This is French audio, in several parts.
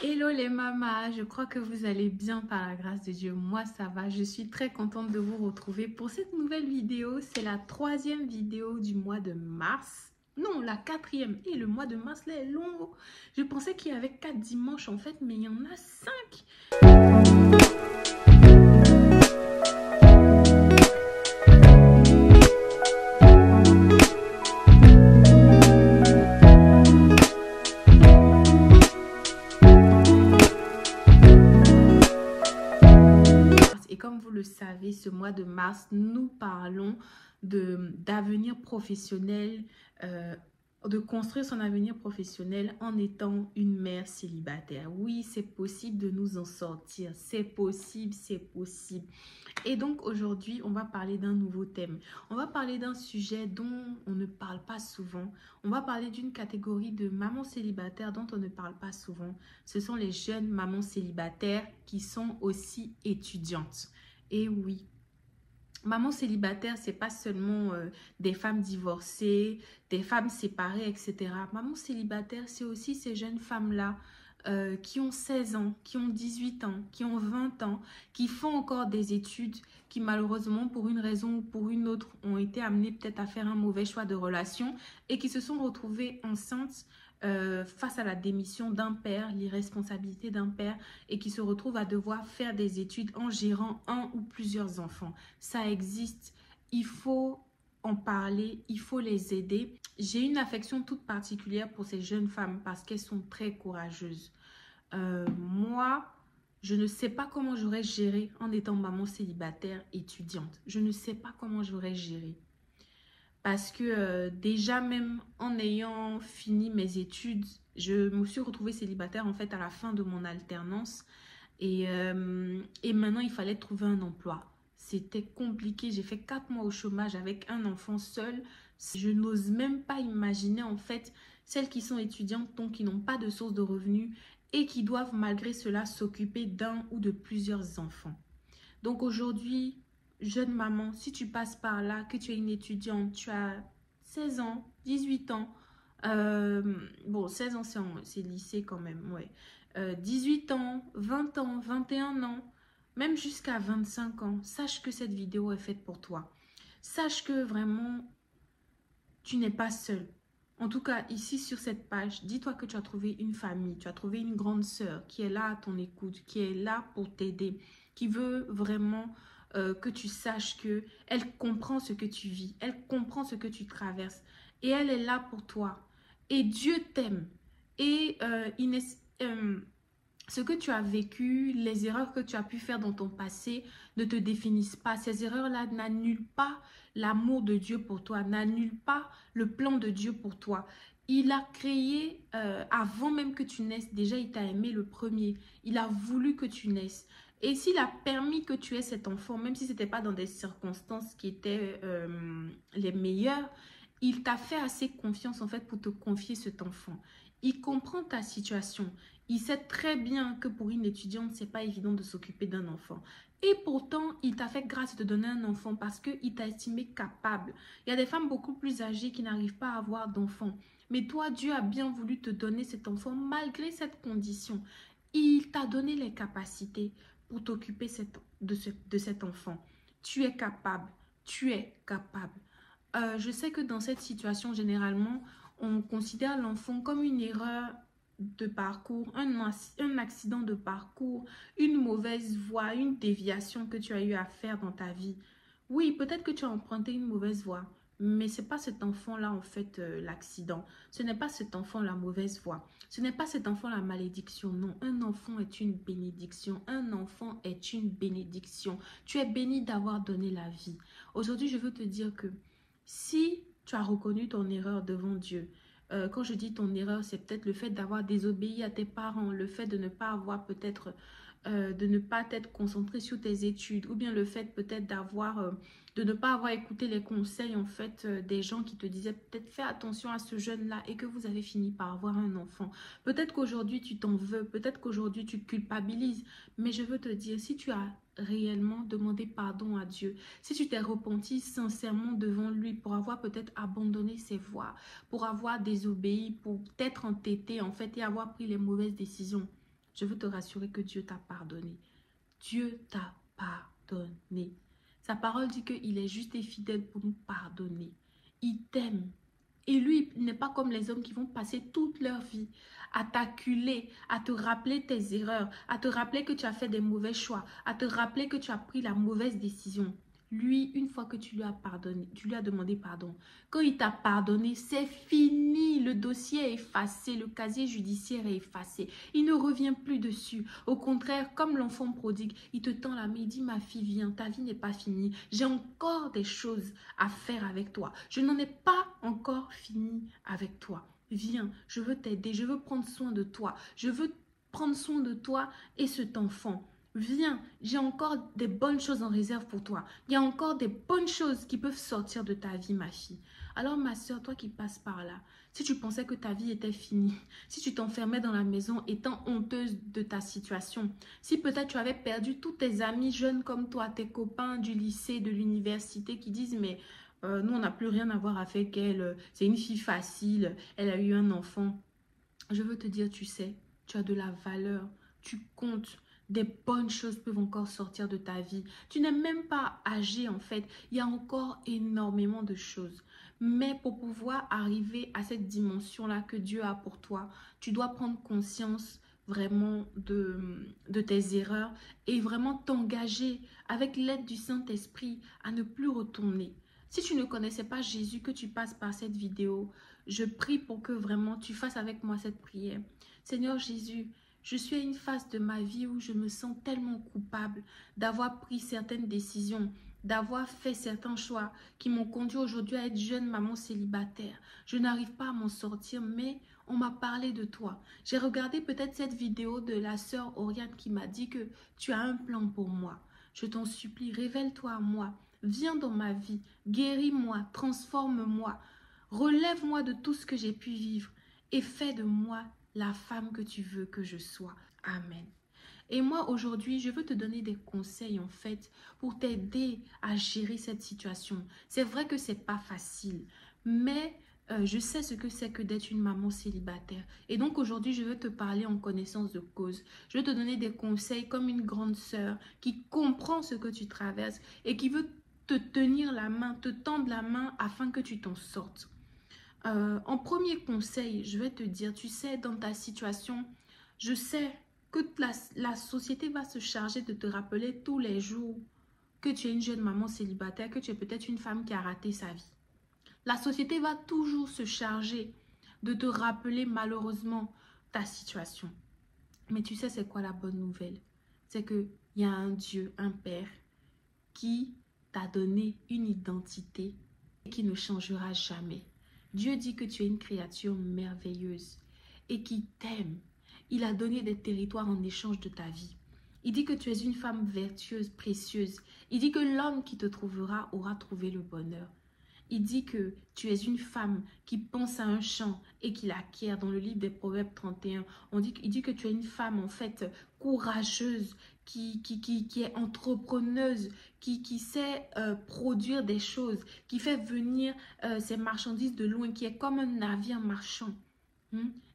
Hello les mamas, je crois que vous allez bien par la grâce de Dieu. Moi ça va, je suis très contente de vous retrouver pour cette nouvelle vidéo. C'est la troisième vidéo du mois de mars. Non, la quatrième. Et le mois de mars là est long. Je pensais qu'il y avait 4 dimanches en fait, mais il y en a 5. Et comme vous le savez, ce mois de mars, nous parlons d'avenir professionnel, de construire son avenir professionnel en étant une mère célibataire. Oui, c'est possible de nous en sortir. C'est possible, c'est possible. Et donc aujourd'hui, on va parler d'un nouveau thème. On va parler d'un sujet dont on ne parle pas souvent. On va parler d'une catégorie de mamans célibataires dont on ne parle pas souvent. Ce sont les jeunes mamans célibataires qui sont aussi étudiantes. Et oui, maman célibataire, c'est pas seulement des femmes divorcées, des femmes séparées, etc. Maman célibataire, c'est aussi ces jeunes femmes-là qui ont 16 ans, qui ont 18 ans, qui ont 20 ans, qui font encore des études, qui malheureusement, pour une raison ou pour une autre, ont été amenées peut-être à faire un mauvais choix de relation et qui se sont retrouvées enceintes face à la démission d'un père, l'irresponsabilité d'un père et qui se retrouvent à devoir faire des études en gérant un ou plusieurs enfants. Ça existe, il faut en parler, il faut les aider. J'ai une affection toute particulière pour ces jeunes femmes parce qu'elles sont très courageuses. Moi, je ne sais pas comment j'aurais géré en étant maman célibataire étudiante. Je ne sais pas comment j'aurais géré. Parce que déjà même en ayant fini mes études, je me suis retrouvée célibataire en fait à la fin de mon alternance. Et maintenant, il fallait trouver un emploi. C'était compliqué. J'ai fait 4 mois au chômage avec un enfant seul. Je n'ose même pas imaginer en fait celles qui sont étudiantes, donc qui n'ont pas de source de revenus et qui doivent malgré cela s'occuper d'un ou de plusieurs enfants. Donc aujourd'hui, jeune maman, si tu passes par là, que tu es une étudiante, tu as 16 ans, 18 ans, bon 16 ans c'est lycée quand même, ouais. 18 ans, 20 ans, 21 ans, même jusqu'à 25 ans, sache que cette vidéo est faite pour toi. Sache que vraiment, tu n'es pas seule. En tout cas, ici sur cette page, dis-toi que tu as trouvé une famille, tu as trouvé une grande sœur qui est là à ton écoute, qui est là pour t'aider, qui veut vraiment que tu saches que elle comprend ce que tu vis, elle comprend ce que tu traverses et elle est là pour toi. Et Dieu t'aime. Et ce que tu as vécu, les erreurs que tu as pu faire dans ton passé ne te définissent pas. Ces erreurs-là n'annulent pas l'amour de Dieu pour toi, n'annulent pas le plan de Dieu pour toi. Il a créé, avant même que tu naisses, déjà il t'a aimé le premier. Il a voulu que tu naisses. Et s'il a permis que tu aies cet enfant, même si ce n'était pas dans des circonstances qui étaient les meilleures, il t'a fait assez confiance en fait pour te confier cet enfant. Il comprend ta situation. Il sait très bien que pour une étudiante, c'est pas évident de s'occuper d'un enfant. Et pourtant, il t'a fait grâce de te donner un enfant parce qu'il t'a estimé capable. Il y a des femmes beaucoup plus âgées qui n'arrivent pas à avoir d'enfant. Mais toi, Dieu a bien voulu te donner cet enfant malgré cette condition. Il t'a donné les capacités pour t'occuper de cet enfant. Tu es capable. Tu es capable. Je sais que dans cette situation, généralement, on considère l'enfant comme une erreur de parcours, un accident de parcours, une mauvaise voie, une déviation que tu as eu à faire dans ta vie. Oui, peut-être que tu as emprunté une mauvaise voie, mais ce n'est pas cet enfant-là, en fait, l'accident. Ce n'est pas cet enfant la mauvaise voie. Ce n'est pas cet enfant la malédiction. Non, un enfant est une bénédiction. Un enfant est une bénédiction. Tu es béni d'avoir donné la vie. Aujourd'hui, je veux te dire que si tu as reconnu ton erreur devant Dieu, quand je dis ton erreur, c'est peut-être le fait d'avoir désobéi à tes parents, le fait de ne pas avoir peut-être, de ne pas t'être concentré sur tes études, ou bien le fait peut-être de ne pas avoir écouté les conseils en fait des gens qui te disaient peut-être fais attention à ce jeune-là et que vous avez fini par avoir un enfant. Peut-être qu'aujourd'hui tu t'en veux, peut-être qu'aujourd'hui tu culpabilises, mais je veux te dire, si tu as réellement demandé pardon à Dieu, si tu t'es repenti sincèrement devant lui pour avoir peut-être abandonné ses voies, pour avoir désobéi, pour t'être entêté en fait et avoir pris les mauvaises décisions, je veux te rassurer que Dieu t'a pardonné. Dieu t'a pardonné. Sa parole dit qu'il est juste et fidèle pour nous pardonner. Il t'aime. Et lui, il n'est pas comme les hommes qui vont passer toute leur vie à t'acculer, à te rappeler tes erreurs, à te rappeler que tu as fait des mauvais choix, à te rappeler que tu as pris la mauvaise décision. Lui, une fois que tu lui as pardonné, tu lui as demandé pardon, quand il t'a pardonné, c'est fini. Le dossier est effacé, le casier judiciaire est effacé. Il ne revient plus dessus. Au contraire, comme l'enfant prodigue, il te tend la main, il dit, ma fille, viens, ta vie n'est pas finie. J'ai encore des choses à faire avec toi. Je n'en ai pas encore fini avec toi. Viens, je veux t'aider, je veux prendre soin de toi. Je veux prendre soin de toi et cet enfant. Viens, j'ai encore des bonnes choses en réserve pour toi. Il y a encore des bonnes choses qui peuvent sortir de ta vie, ma fille. Alors, ma soeur, toi qui passes par là, si tu pensais que ta vie était finie, si tu t'enfermais dans la maison étant honteuse de ta situation, si peut-être tu avais perdu tous tes amis jeunes comme toi, tes copains du lycée, de l'université qui disent « mais nous, on n'a plus rien à voir avec elle, c'est une fille facile, elle a eu un enfant. » Je veux te dire, tu sais, tu as de la valeur, tu comptes. Des bonnes choses peuvent encore sortir de ta vie. Tu n'es même pas âgé en fait. Il y a encore énormément de choses. Mais pour pouvoir arriver à cette dimension-là que Dieu a pour toi, tu dois prendre conscience vraiment de tes erreurs et vraiment t'engager avec l'aide du Saint-Esprit à ne plus retourner. Si tu ne connaissais pas Jésus, que tu passes par cette vidéo, je prie pour que vraiment tu fasses avec moi cette prière. Seigneur Jésus, je suis à une phase de ma vie où je me sens tellement coupable d'avoir pris certaines décisions, d'avoir fait certains choix qui m'ont conduit aujourd'hui à être jeune maman célibataire. Je n'arrive pas à m'en sortir, mais on m'a parlé de toi. J'ai regardé peut-être cette vidéo de la sœur Oriane qui m'a dit que tu as un plan pour moi. Je t'en supplie, révèle-toi à moi. Viens dans ma vie, guéris-moi, transforme-moi. Relève-moi de tout ce que j'ai pu vivre et fais de moi la femme que tu veux que je sois. Amen. Et moi, aujourd'hui, je veux te donner des conseils, en fait, pour t'aider à gérer cette situation. C'est vrai que c'est pas facile, mais je sais ce que c'est que d'être une maman célibataire. Et donc, aujourd'hui, je veux te parler en connaissance de cause. Je veux te donner des conseils comme une grande sœur qui comprend ce que tu traverses et qui veut te tenir la main, te tendre la main afin que tu t'en sortes. En premier conseil, je vais te dire, tu sais, dans ta situation, je sais que la société va se charger de te rappeler tous les jours que tu es une jeune maman célibataire, que tu es peut-être une femme qui a raté sa vie. La société va toujours se charger de te rappeler malheureusement ta situation. Mais tu sais c'est quoi la bonne nouvelle? C'est qu'il y a un Dieu, un Père, qui t'a donné une identité et qui ne changera jamais. Dieu dit que tu es une créature merveilleuse et qui t'aime. Il a donné des territoires en échange de ta vie. Il dit que tu es une femme vertueuse, précieuse. Il dit que l'homme qui te trouvera aura trouvé le bonheur. Il dit que tu es une femme qui pense à un champ et qui l'acquiert. Dans le livre des Proverbes 31, il dit que tu es une femme en fait courageuse, qui est entrepreneuse, qui sait produire des choses, qui fait venir ses marchandises de loin, qui est comme un navire marchand.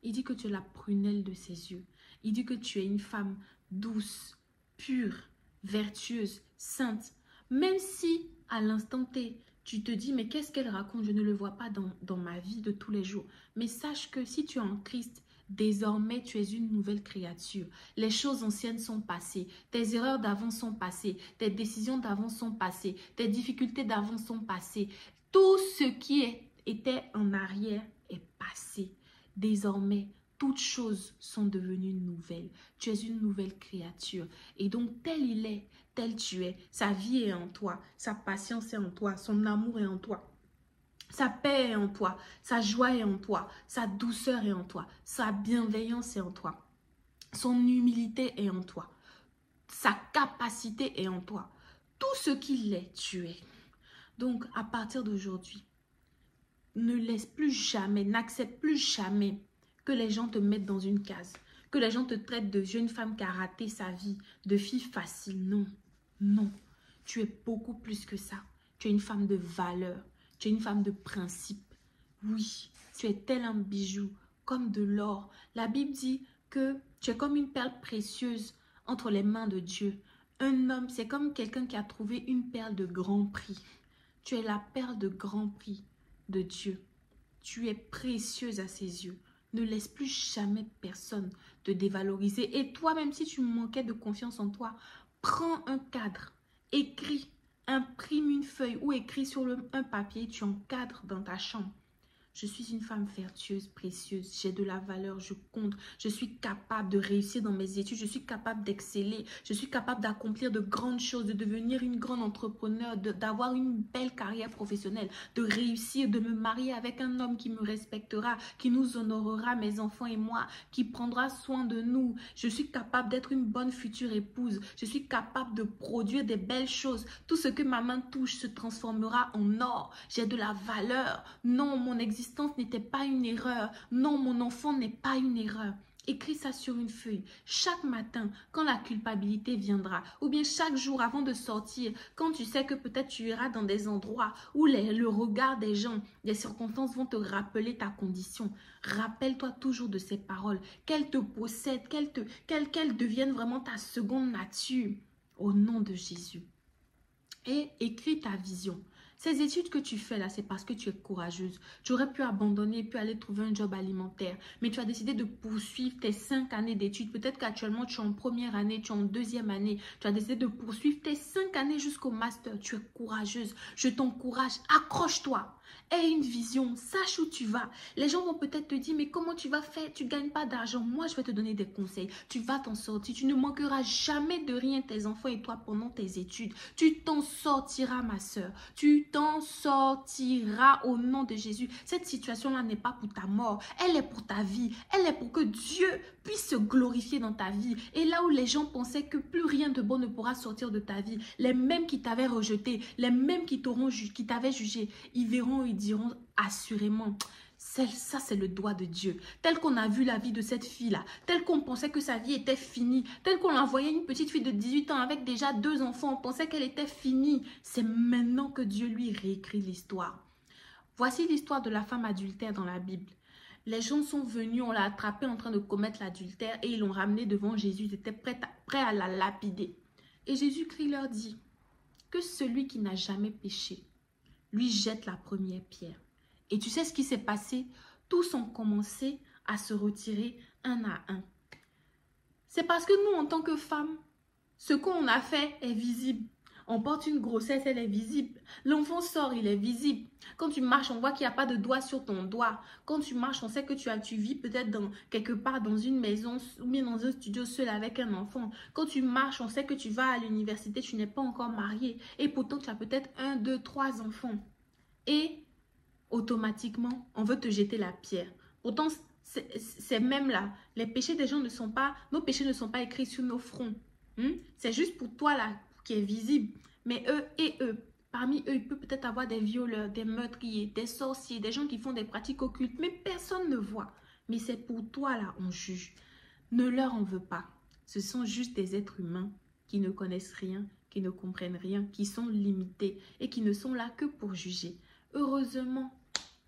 Il dit que tu es la prunelle de ses yeux. Il dit que tu es une femme douce, pure, vertueuse, sainte. Même si à l'instant T, tu te dis, mais qu'est-ce qu'elle raconte? Je ne le vois pas dans ma vie de tous les jours. Mais sache que si tu es en Christ, désormais, tu es une nouvelle créature. Les choses anciennes sont passées. Tes erreurs d'avant sont passées. Tes décisions d'avant sont passées. Tes difficultés d'avant sont passées. Tout ce qui était en arrière est passé. Désormais, toutes choses sont devenues nouvelles. Tu es une nouvelle créature. Et donc, tel il est, tel tu es, sa vie est en toi, sa patience est en toi, son amour est en toi. Sa paix est en toi, sa joie est en toi, sa douceur est en toi, sa bienveillance est en toi, son humilité est en toi, sa capacité est en toi. Tout ce qu'il est, tu es. Donc, à partir d'aujourd'hui, ne laisse plus jamais, n'accepte plus jamais que les gens te mettent dans une case, que les gens te traitent de jeune femme qui a raté sa vie, de fille facile. Non, non, tu es beaucoup plus que ça. Tu es une femme de valeur, tu es une femme de principe. Oui, tu es tel un bijou, comme de l'or. La Bible dit que tu es comme une perle précieuse entre les mains de Dieu. Un homme, c'est comme quelqu'un qui a trouvé une perle de grand prix. Tu es la perle de grand prix de Dieu. Tu es précieuse à ses yeux. Ne laisse plus jamais personne te dévaloriser. Et toi, même si tu manquais de confiance en toi, prends un cadre, écris, imprime une feuille ou écris sur un papier, tu encadres dans ta chambre. Je suis une femme vertueuse, précieuse, j'ai de la valeur, je compte, je suis capable de réussir dans mes études, je suis capable d'exceller, je suis capable d'accomplir de grandes choses, de devenir une grande entrepreneur, d'avoir une belle carrière professionnelle, de réussir, de me marier avec un homme qui me respectera, qui nous honorera, mes enfants et moi, qui prendra soin de nous. Je suis capable d'être une bonne future épouse, je suis capable de produire des belles choses. Tout ce que ma main touche se transformera en or. J'ai de la valeur. Non, mon existence n'était pas une erreur. Non, mon enfant n'est pas une erreur. Écris ça sur une feuille. Chaque matin, quand la culpabilité viendra, ou bien chaque jour avant de sortir, quand tu sais que peut-être tu iras dans des endroits où le regard des gens, les circonstances vont te rappeler ta condition. Rappelle-toi toujours de ces paroles, qu'elles te possèdent, qu'elles deviennent vraiment ta seconde nature. Au nom de Jésus. Et écris ta vision. Ces études que tu fais là, c'est parce que tu es courageuse. Tu aurais pu abandonner, puis aller trouver un job alimentaire. Mais tu as décidé de poursuivre tes 5 années d'études. Peut-être qu'actuellement, tu es en première année, tu es en deuxième année. Tu as décidé de poursuivre tes 5 années jusqu'au master. Tu es courageuse. Je t'encourage. Accroche-toi. Aie une vision. Sache où tu vas. Les gens vont peut-être te dire, mais comment tu vas faire? Tu ne gagnes pas d'argent. Moi, je vais te donner des conseils. Tu vas t'en sortir. Tu ne manqueras jamais de rien, tes enfants et toi, pendant tes études. Tu t'en sortiras, ma soeur. Tu t'en sortiras au nom de Jésus. Cette situation-là n'est pas pour ta mort. Elle est pour ta vie. Elle est pour que Dieu puisse se glorifier dans ta vie. Et là où les gens pensaient que plus rien de bon ne pourra sortir de ta vie, les mêmes qui t'avaient rejeté, les mêmes qui t'avaient jugé, ils verront, ils diront assurément... Ça, c'est le doigt de Dieu. Tel qu'on a vu la vie de cette fille-là, tel qu'on pensait que sa vie était finie, tel qu'on envoyait une petite fille de 18 ans avec déjà 2 enfants, on pensait qu'elle était finie. C'est maintenant que Dieu lui réécrit l'histoire. Voici l'histoire de la femme adultère dans la Bible. Les gens sont venus, on l'a attrapée en train de commettre l'adultère et ils l'ont ramenée devant Jésus. Ils étaient prêts à la lapider. Et Jésus-Christ leur dit que celui qui n'a jamais péché, lui jette la première pierre. Et tu sais ce qui s'est passé? Tous ont commencé à se retirer un à un. C'est parce que nous, en tant que femmes, ce qu'on a fait est visible. On porte une grossesse, elle est visible. L'enfant sort, il est visible. Quand tu marches, on voit qu'il n'y a pas de doigt sur ton doigt. Quand tu marches, on sait que tu vis peut-être quelque part dans une maison ou bien dans un studio seul avec un enfant. Quand tu marches, on sait que tu vas à l'université, tu n'es pas encore marié. Et pourtant, tu as peut-être 1, 2, 3 enfants. Et automatiquement, on veut te jeter la pierre. Pourtant, c'est même là. Les péchés des gens ne sont pas... Nos péchés ne sont pas écrits sur nos fronts. C'est juste pour toi là qui est visible. Mais eux, parmi eux, il peut peut-être avoir des violeurs, des meurtriers, des sorciers, des gens qui font des pratiques occultes. Mais personne ne voit. Mais c'est pour toi là, on juge. Ne leur en veux pas. Ce sont juste des êtres humains qui ne connaissent rien, qui ne comprennent rien, qui sont limités et qui ne sont là que pour juger. Heureusement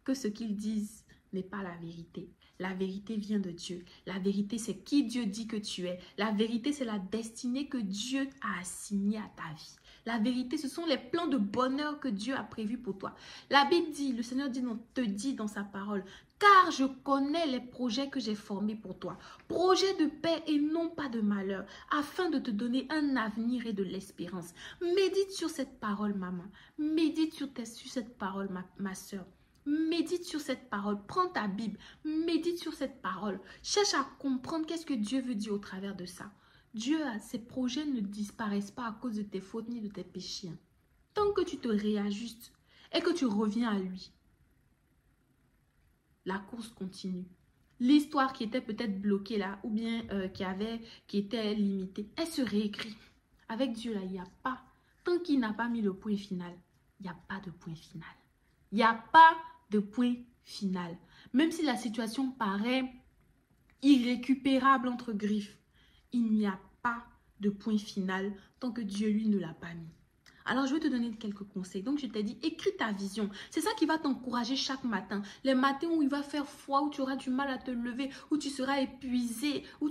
que ce qu'ils disent n'est pas la vérité. La vérité vient de Dieu. La vérité, c'est qui Dieu dit que tu es. La vérité, c'est la destinée que Dieu a assignée à ta vie. La vérité, ce sont les plans de bonheur que Dieu a prévus pour toi. La Bible dit, le Seigneur te dit dans sa parole, car je connais les projets que j'ai formés pour toi. Projets de paix et non pas de malheur, afin de te donner un avenir et de l'espérance. Médite sur cette parole, maman. Médite sur cette parole, ma soeur. Médite sur cette parole. Prends ta Bible. Médite sur cette parole. Cherche à comprendre qu'est-ce que Dieu veut dire au travers de ça. Dieu, ses projets ne disparaissent pas à cause de tes fautes ni de tes péchés. Tant que tu te réajustes et que tu reviens à lui, la course continue. L'histoire qui était peut-être bloquée là, ou bien qui était limitée, elle se réécrit. Avec Dieu là, il n'y a pas, tant qu'il n'a pas mis le point final, il n'y a pas de point final. Il n'y a pas de point final. Même si la situation paraît irrécupérable entre griffes, il n'y a pas de point final tant que Dieu lui ne l'a pas mis. Alors, je vais te donner quelques conseils. Donc, je t'ai dit, écris ta vision. C'est ça qui va t'encourager chaque matin. Les matins où il va faire froid, où tu auras du mal à te lever, où tu seras épuisé, où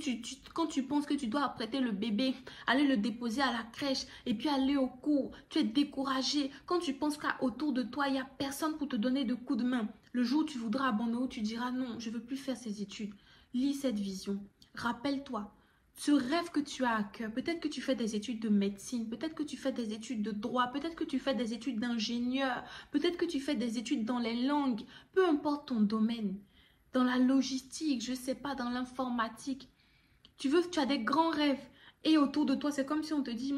quand tu penses que tu dois apprêter le bébé, aller le déposer à la crèche et puis aller au cours, tu es découragé. Quand tu penses qu'autour de toi, il n'y a personne pour te donner de coups de main. Le jour où tu voudras abandonner, où tu diras non, je ne veux plus faire ces études. Lis cette vision. Rappelle-toi. Ce rêve que tu as à cœur, peut-être que tu fais des études de médecine, peut-être que tu fais des études de droit, peut-être que tu fais des études d'ingénieur, peut-être que tu fais des études dans les langues, peu importe ton domaine, dans la logistique, je ne sais pas, dans l'informatique. Tu as des grands rêves et autour de toi, c'est comme si on te dit,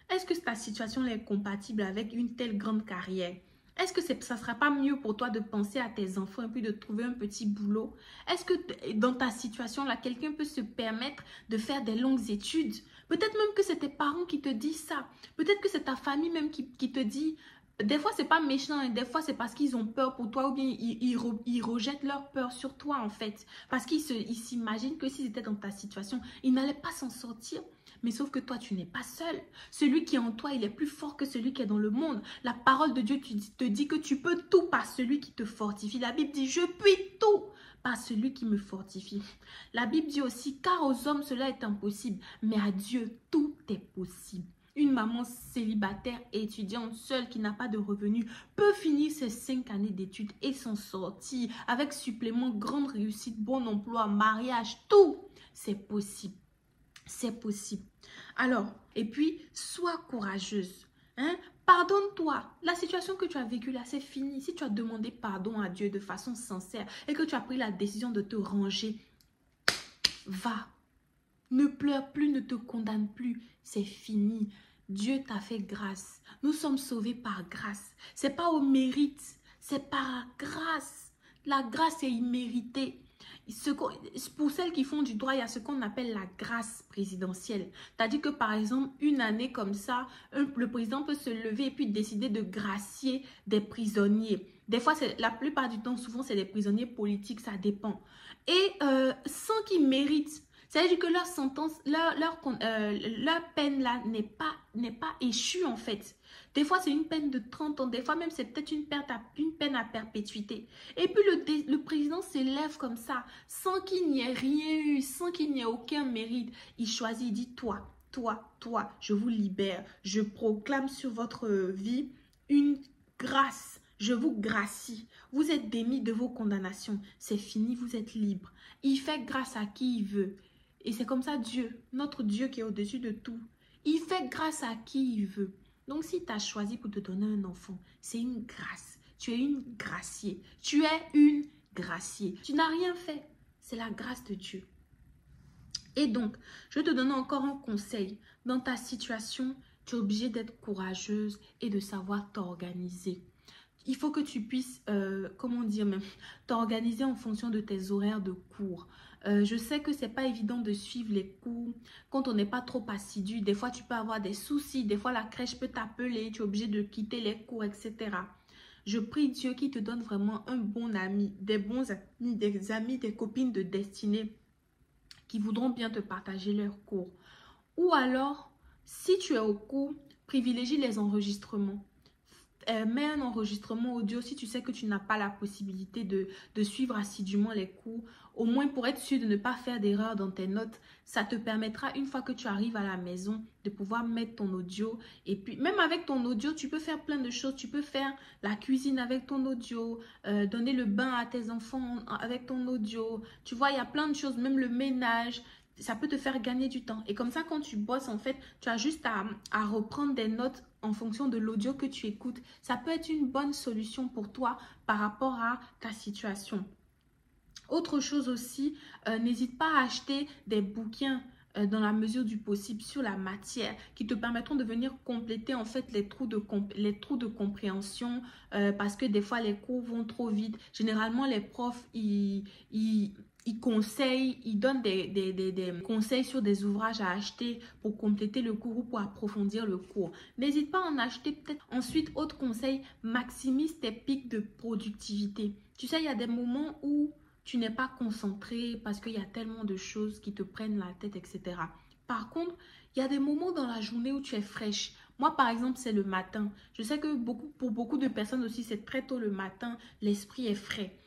est-ce que ta situation est compatible avec une telle grande carrière? Est-ce que ça ne sera pas mieux pour toi de penser à tes enfants et puis de trouver un petit boulot? Est-ce que dans ta situation là, quelqu'un peut se permettre de faire des longues études? Peut-être même que c'est tes parents qui te disent ça. Peut-être que c'est ta famille même qui te dit. Des fois, c'est pas méchant et des fois, c'est parce qu'ils ont peur pour toi ou bien ils rejettent leur peur sur toi en fait. Parce qu'ils s'imaginent que s'ils étaient dans ta situation, ils n'allaient pas s'en sortir. Mais sauf que toi, tu n'es pas seul. Celui qui est en toi, il est plus fort que celui qui est dans le monde. La parole de Dieu te dit que tu peux tout par celui qui te fortifie. La Bible dit, je puis tout par celui qui me fortifie. La Bible dit aussi, car aux hommes, cela est impossible. Mais à Dieu, tout est possible. Une maman célibataire et étudiante seule qui n'a pas de revenus peut finir ses 5 années d'études et s'en sortir avec supplément, grande réussite, bon emploi, mariage, tout. C'est possible. C'est possible. Alors, et puis, sois courageuse. Hein? Pardonne-toi. La situation que tu as vécue là, c'est fini. Si tu as demandé pardon à Dieu de façon sincère et que tu as pris la décision de te ranger, va. Ne pleure plus, ne te condamne plus. C'est fini. Dieu t'a fait grâce. Nous sommes sauvés par grâce. C'est pas au mérite, c'est par grâce. La grâce est imméritée. Pour celles qui font du droit, il y a ce qu'on appelle la grâce présidentielle. C'est-à-dire que par exemple, une année comme ça, le président peut se lever et puis décider de gracier des prisonniers. Des fois, la plupart du temps, souvent, c'est des prisonniers politiques, ça dépend. Et sans qu'ils méritent. C'est-à-dire que leur sentence, leur peine là n'est pas échue en fait. Des fois, c'est une peine de 30 ans. Des fois, même, c'est peut-être une peine à perpétuité. Et puis, le président s'élève comme ça, sans qu'il n'y ait rien eu, sans qu'il n'y ait aucun mérite. Il choisit, il dit, toi, je vous libère. Je proclame sur votre vie une grâce. Je vous gracie. Vous êtes démis de vos condamnations. C'est fini, vous êtes libre. Il fait grâce à qui il veut. Et c'est comme ça Dieu, notre Dieu qui est au-dessus de tout. Il fait grâce à qui il veut. Donc si tu as choisi pour te donner un enfant, c'est une grâce. Tu es une graciée. Tu es une graciée. Tu n'as rien fait. C'est la grâce de Dieu. Et donc, je vais te donner encore un conseil. Dans ta situation, tu es obligée d'être courageuse et de savoir t'organiser. Il faut que tu puisses, t'organiser en fonction de tes horaires de cours. Je sais que c'est pas évident de suivre les cours quand on n'est pas trop assidu. Des fois, tu peux avoir des soucis. Des fois, la crèche peut t'appeler. Tu es obligé de quitter les cours, etc. Je prie Dieu qu'il te donne vraiment un bon ami, des bons amis, des amis, des copines de destinée qui voudront bien te partager leurs cours. Ou alors, si tu es au cours, privilégie les enregistrements. Mets un enregistrement audio si tu sais que tu n'as pas la possibilité de suivre assidûment les cours. Au moins pour être sûr de ne pas faire d'erreur dans tes notes, ça te permettra une fois que tu arrives à la maison de pouvoir mettre ton audio. Et puis même avec ton audio, tu peux faire plein de choses. Tu peux faire la cuisine avec ton audio, donner le bain à tes enfants avec ton audio. Tu vois, il y a plein de choses, même le ménage. Ça peut te faire gagner du temps. Et comme ça, quand tu bosses, en fait, tu as juste à reprendre des notes en fonction de l'audio que tu écoutes. Ça peut être une bonne solution pour toi par rapport à ta situation. Autre chose aussi, n'hésite pas à acheter des bouquins dans la mesure du possible sur la matière qui te permettront de venir compléter en fait les trous de compréhension parce que des fois les cours vont trop vite. Généralement les profs ils conseillent, ils donnent des conseils sur des ouvrages à acheter pour compléter le cours ou pour approfondir le cours. N'hésite pas à en acheter peut-être. Ensuite, autre conseil, maximise tes pics de productivité. Tu sais, il y a des moments où tu n'es pas concentré parce qu'il y a tellement de choses qui te prennent la tête, etc. Par contre, il y a des moments dans la journée où tu es fraîche. Moi, par exemple, c'est le matin. Je sais que pour beaucoup de personnes aussi, c'est très tôt le matin. L'esprit est frais.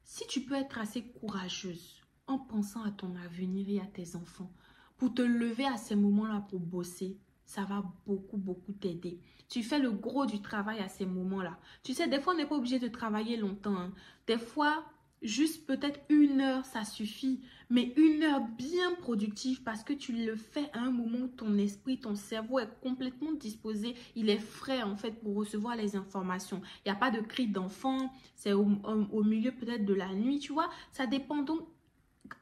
Si tu peux être assez courageuse en pensant à ton avenir et à tes enfants, pour te lever à ces moments-là pour bosser, ça va beaucoup t'aider. Tu fais le gros du travail à ces moments-là. Tu sais, des fois, on n'est pas obligé de travailler longtemps, hein. Des fois, juste peut-être 1 heure, ça suffit. Mais 1 heure bien productive parce que tu le fais à un moment où ton esprit, ton cerveau est complètement disposé. Il est frais en fait pour recevoir les informations. Il n'y a pas de cri d'enfant. C'est au milieu peut-être de la nuit, tu vois. Ça dépend donc.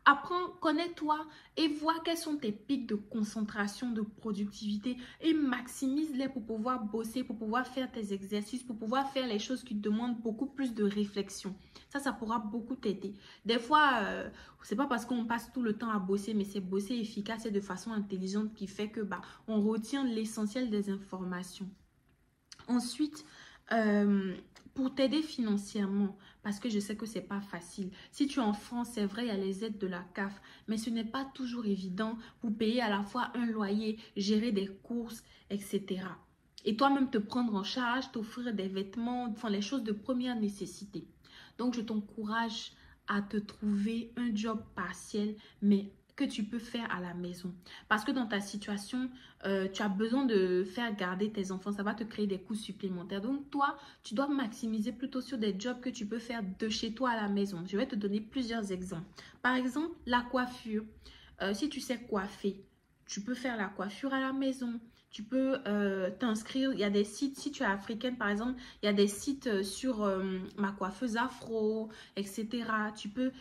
Apprends, connais-toi et vois quels sont tes pics de concentration, de productivité et maximise-les pour pouvoir bosser, pour pouvoir faire tes exercices, pour pouvoir faire les choses qui te demandent beaucoup plus de réflexion. Ça pourra beaucoup t'aider. Des fois, c'est pas parce qu'on passe tout le temps à bosser, mais c'est bosser efficace et de façon intelligente qui fait que on retient l'essentiel des informations. Ensuite, pour t'aider financièrement, parce que je sais que c'est pas facile. Si tu es en France, c'est vrai, il y a les aides de la CAF, mais ce n'est pas toujours évident pour payer à la fois un loyer, gérer des courses, etc. Et toi-même te prendre en charge, t'offrir des vêtements, enfin les choses de première nécessité. Donc, je t'encourage à te trouver un job partiel, mais que tu peux faire à la maison. Parce que dans ta situation, tu as besoin de faire garder tes enfants. Ça va te créer des coûts supplémentaires. Donc, toi, tu dois maximiser plutôt sur des jobs que tu peux faire de chez toi à la maison. Je vais te donner plusieurs exemples. Par exemple, la coiffure. Si tu sais coiffer, tu peux faire la coiffure à la maison. Tu peux t'inscrire. Il y a des sites, si tu es africaine par exemple, il y a des sites sur ma coiffeuse afro, etc. Tu peux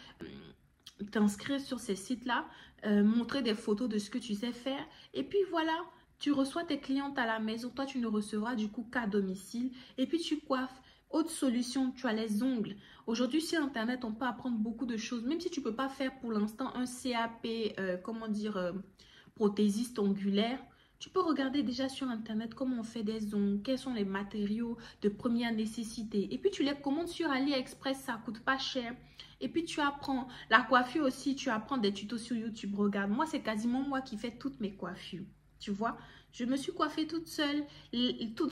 t'inscrire sur ces sites-là, montrer des photos de ce que tu sais faire. Et puis voilà, tu reçois tes clientes à la maison. Toi, tu ne recevras du coup qu'à domicile. Et puis tu coiffes. Autre solution, tu as les ongles. Aujourd'hui, sur Internet, on peut apprendre beaucoup de choses. Même si tu ne peux pas faire pour l'instant un CAP, prothésiste ongulaire, tu peux regarder déjà sur Internet comment on fait des ongles, quels sont les matériaux de première nécessité. Et puis, tu les commandes sur AliExpress, ça ne coûte pas cher. Et puis, tu apprends. La coiffure aussi, tu apprends des tutos sur YouTube. Regarde, moi, c'est quasiment moi qui fais toutes mes coiffures. Tu vois, je me suis coiffée toute seule.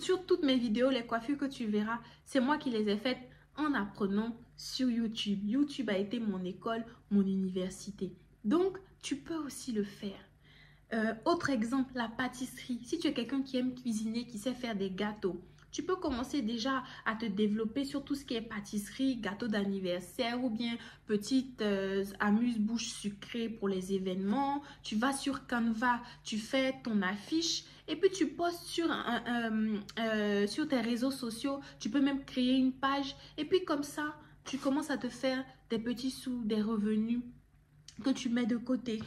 Sur toutes mes vidéos, les coiffures que tu verras, c'est moi qui les ai faites en apprenant sur YouTube. YouTube a été mon école, mon université. Donc, tu peux aussi le faire. Autre exemple, la pâtisserie. Si tu es quelqu'un qui aime cuisiner, qui sait faire des gâteaux, tu peux commencer déjà à te développer sur tout ce qui est pâtisserie, gâteau d'anniversaire ou bien petite amuse-bouche sucrée pour les événements. Tu vas sur Canva, tu fais ton affiche et puis tu postes sur tes réseaux sociaux. Tu peux même créer une page et puis comme ça, tu commences à te faire des petits sous, des revenus que tu mets de côté.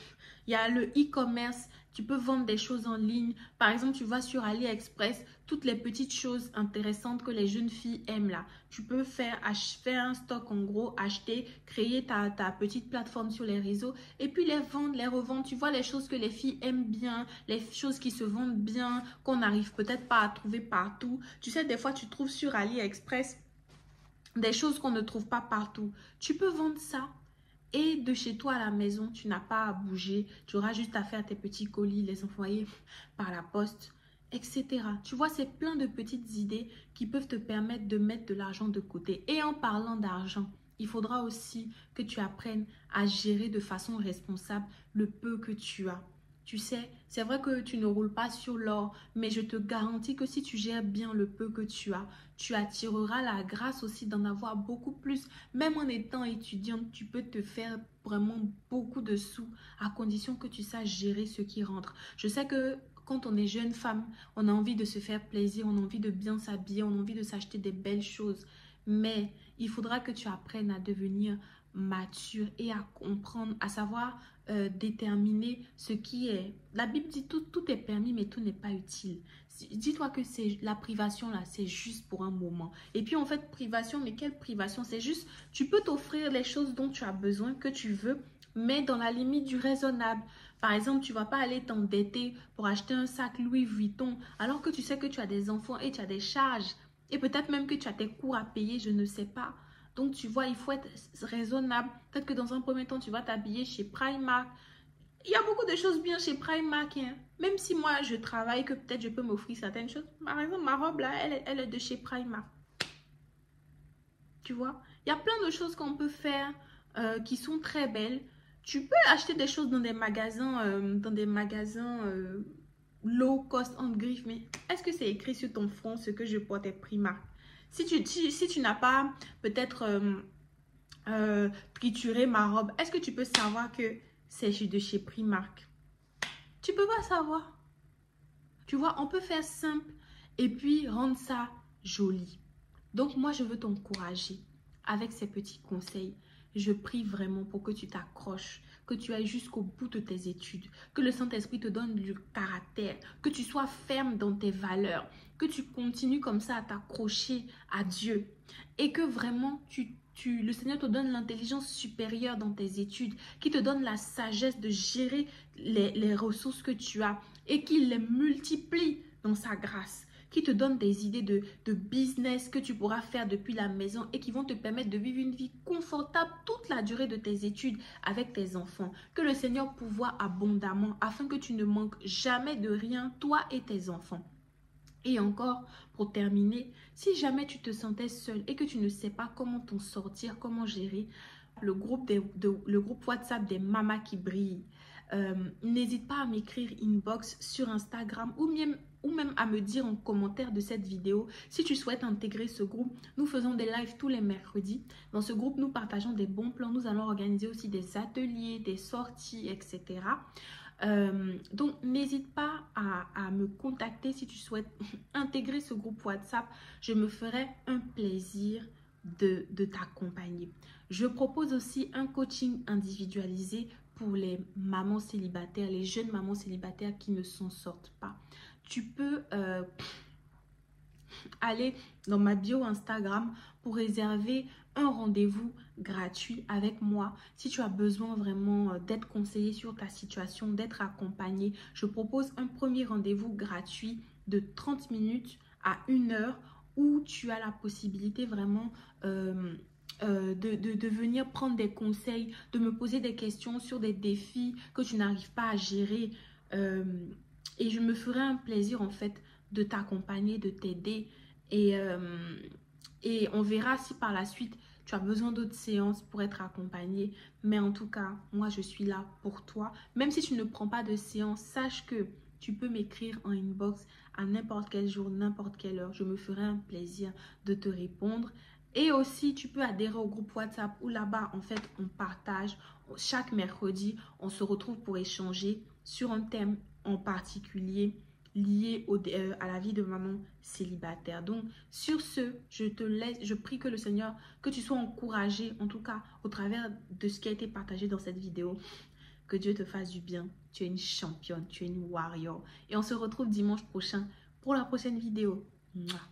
Il y a le e-commerce, tu peux vendre des choses en ligne. Par exemple, tu vas sur AliExpress, toutes les petites choses intéressantes que les jeunes filles aiment là. Tu peux faire un stock en gros, acheter, créer ta petite plateforme sur les réseaux et puis les vendre, les revendre. Tu vois les choses que les filles aiment bien, les choses qui se vendent bien, qu'on n'arrive peut-être pas à trouver partout. Tu sais, des fois, tu trouves sur AliExpress des choses qu'on ne trouve pas partout. Tu peux vendre ça. Et de chez toi à la maison, tu n'as pas à bouger. Tu auras juste à faire tes petits colis, les envoyer par la poste, etc. Tu vois, c'est plein de petites idées qui peuvent te permettre de mettre de l'argent de côté. Et en parlant d'argent, il faudra aussi que tu apprennes à gérer de façon responsable le peu que tu as. Tu sais, c'est vrai que tu ne roules pas sur l'or, mais je te garantis que si tu gères bien le peu que tu attireras la grâce aussi d'en avoir beaucoup plus. Même en étant étudiante, tu peux te faire vraiment beaucoup de sous à condition que tu saches gérer ce qui rentre. Je sais que quand on est jeune femme, on a envie de se faire plaisir, on a envie de bien s'habiller, on a envie de s'acheter des belles choses. Mais il faudra que tu apprennes à devenir mature et à comprendre, à savoir déterminer ce qui est. La Bible dit tout est permis, mais tout n'est pas utile. Dis-toi que c'est la privation là, c'est juste pour un moment. Et puis en fait, privation, mais quelle privation? C'est juste, tu peux t'offrir les choses dont tu as besoin, que tu veux, mais dans la limite du raisonnable. Par exemple, tu ne vas pas aller t'endetter pour acheter un sac Louis Vuitton, alors que tu sais que tu as des enfants et tu as des charges. Et peut-être même que tu as tes cours à payer, je ne sais pas. Donc, tu vois, il faut être raisonnable. Peut-être que dans un premier temps, tu vas t'habiller chez Primark. il y a beaucoup de choses bien chez Primark, hein. Même si moi, je travaille, que peut-être je peux m'offrir certaines choses. Par exemple, ma robe, là, elle est de chez Primark. Tu vois, il y a plein de choses qu'on peut faire qui sont très belles. Tu peux acheter des choses dans des magasins, low cost, en griffe, mais est-ce que c'est écrit sur ton front ce que je porte est Primark? Si tu n'as pas peut-être trituré ma robe, est-ce que tu peux savoir que c'est de chez Primark? Tu peux pas savoir. Tu vois, on peut faire simple et puis rendre ça joli. Donc, moi, je veux t'encourager avec ces petits conseils. Je prie vraiment pour que tu t'accroches, que tu ailles jusqu'au bout de tes études, que le Saint-Esprit te donne du caractère, que tu sois ferme dans tes valeurs, que tu continues comme ça à t'accrocher à Dieu et que vraiment le Seigneur te donne l'intelligence supérieure dans tes études, qui te donne la sagesse de gérer les ressources que tu as et qu'il les multiplie dans sa grâce, qui te donne des idées de business que tu pourras faire depuis la maison et qui vont te permettre de vivre une vie confortable toute la durée de tes études avec tes enfants. Que le Seigneur pourvoie abondamment afin que tu ne manques jamais de rien, toi et tes enfants. Et encore, pour terminer, si jamais tu te sentais seul et que tu ne sais pas comment t'en sortir, comment gérer, le groupe WhatsApp des mamas qui brillent, n'hésite pas à m'écrire inbox sur Instagram ou même à me dire en commentaire de cette vidéo si tu souhaites intégrer ce groupe. Nous faisons des lives tous les mercredis. Dans ce groupe, nous partageons des bons plans. Nous allons organiser aussi des ateliers, des sorties, etc. Donc, n'hésite pas à me contacter si tu souhaites intégrer ce groupe WhatsApp. Je me ferai un plaisir de t'accompagner. Je propose aussi un coaching individualisé pour les mamans célibataires, les jeunes mamans célibataires qui ne s'en sortent pas. Tu peux aller dans ma bio Instagram pour réserver un rendez-vous gratuit avec moi. Si tu as besoin vraiment d'être conseillé sur ta situation, d'être accompagné, je propose un premier rendez-vous gratuit de 30 minutes à 1 heure où tu as la possibilité vraiment de venir prendre des conseils, de me poser des questions sur des défis que tu n'arrives pas à gérer. Et je me ferai un plaisir en fait de t'accompagner, de t'aider. Et on verra si par la suite tu as besoin d'autres séances pour être accompagné. Mais en tout cas, moi je suis là pour toi. Même si tu ne prends pas de séance, sache que tu peux m'écrire en inbox à n'importe quel jour, n'importe quelle heure. Je me ferai un plaisir de te répondre. Et aussi, tu peux adhérer au groupe WhatsApp où là-bas, en fait, on partage. Chaque mercredi, on se retrouve pour échanger sur un thème en particulier lié à la vie de maman célibataire. Donc, sur ce, je te laisse, je prie que le Seigneur, que tu sois encouragé, en tout cas, au travers de ce qui a été partagé dans cette vidéo. Que Dieu te fasse du bien. Tu es une championne, tu es une warrior. Et on se retrouve dimanche prochain pour la prochaine vidéo. Mouah.